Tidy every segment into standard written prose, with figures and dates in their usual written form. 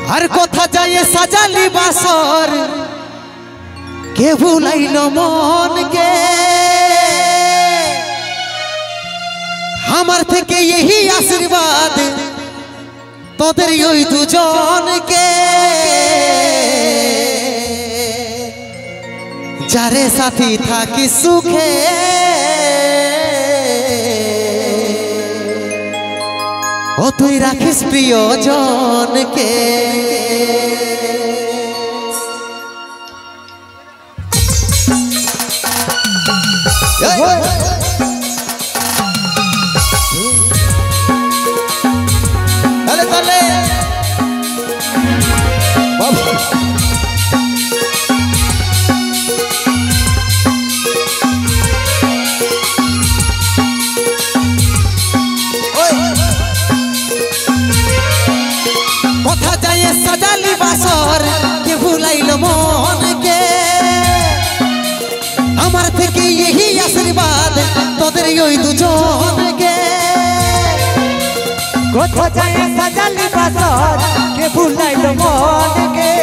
আর কথা যায় সাজালি বাসর কে ভুলাইল মনকে আমার থেকে এই আশীর্বাদ তোদের ওই দুজনকে যারে সাথী থাকি সুখে ও তুই রাখিস প্রিয়জনকে সাজালি বাসর কে ভুলাইল মনকে আমার থেকে এই আশীর্বাদ তোদের ওই দুজনকে কথা যায় সাজালি বাসর কে ভুলাইল মনকে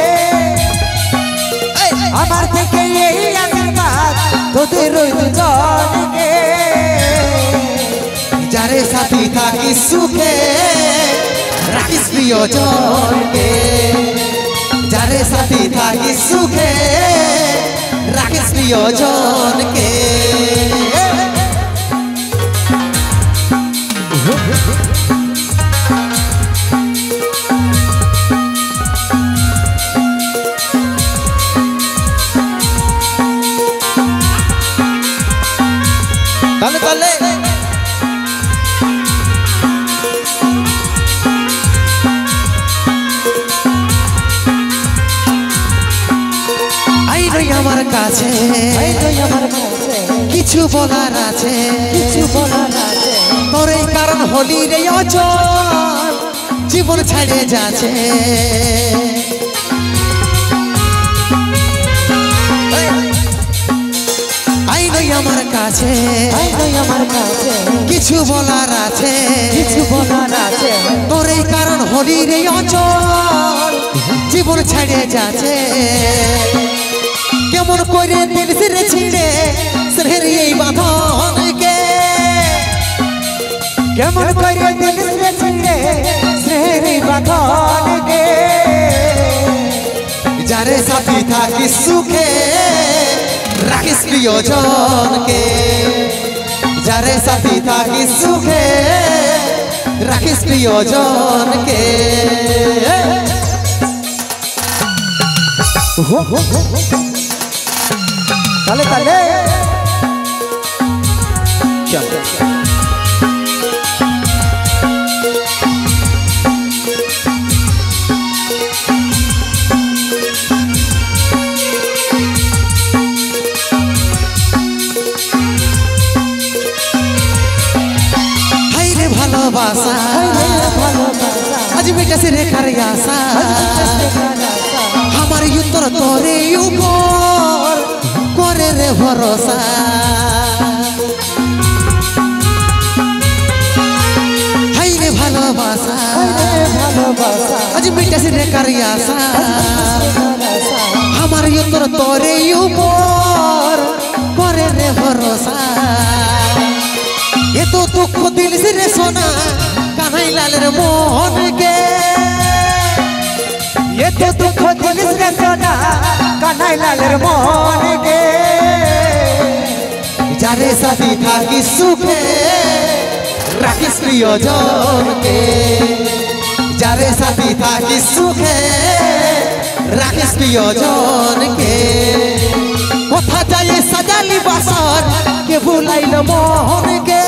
আমার থেকে এই আশীর্বাদ তোদের ওই দুজনকে যারে সাথী থাকি সুখে রাখিস প্রিয়জনকে যারে সাথী থাকি সুখে রাখিস প্রিয়জনকে তালে তালে আমার কাছে কিছু বলার আছে তোর এই কারণ হলি রে অচল জীবন ছাড়ে যাচ্ছে আমার কাছে কিছু বলার আছে তোর এই কারণ হলি রে অচল জীবন ছাড়ে যাচ্ছে কেমন করে দিল ছিঁড়ে ছিঁড়ে স্নেহের এই বাঁধনকে কেমন করে দিল ছিঁড়ে ছিঁড়ে স্নেহের এই বাঁধনকে যারে সাথী থাকি সুখে রাখিস প্রিয়জনকে যারে সাথী থাকি সুখে রাখিস প্রিয়জনকে তালে তালে হাইরে ভালোবাসা আজ মিটেছে রেখার আশা আমার উত্তর তোরে উপর করে রে ভরসা হাইরে ভালোবাসা আজ মিটেছে রেখার আশা আমার উত্তর তোরে উপর করে রে ভরসা এত দুঃখ দিল রে সোনা কানাই লালের মনকে এত দুঃখ দিল রে সোনা কানাই লালের মনকে যারে সাথী থাকি সুখে রাখিস প্রিয়জনকে যারে সাথী থাকি সুখে রাখিস প্রিয়জনকে কথা যায় সাজালি বাসর কে ভুলাইল মনকে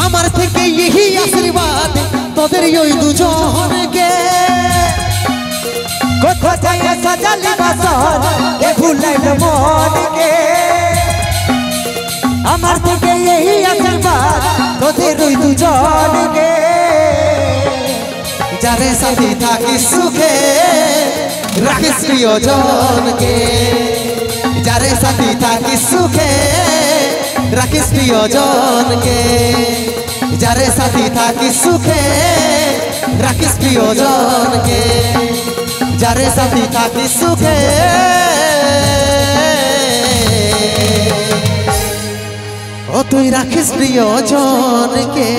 আমার থেকে এই আশীর্বাদ তোদের ওই দুজনকে কথা যায় সাজালি বাসর কে ভুলাইল মনকে আমার থেকে এই আশীর্বাদ তোদের ওই দুজনকে যারে সাথী থাকি সুখে রাখিস প্রিয়জনকে যারে সাথী থাকি সুখে রাখিস প্রিয়জনকে যারে সাথী থাকি সুখে রাখিস প্রিয়জনকে যারে সাথী থাকি সুখে ও তুই রাখিস প্রিয়জনকে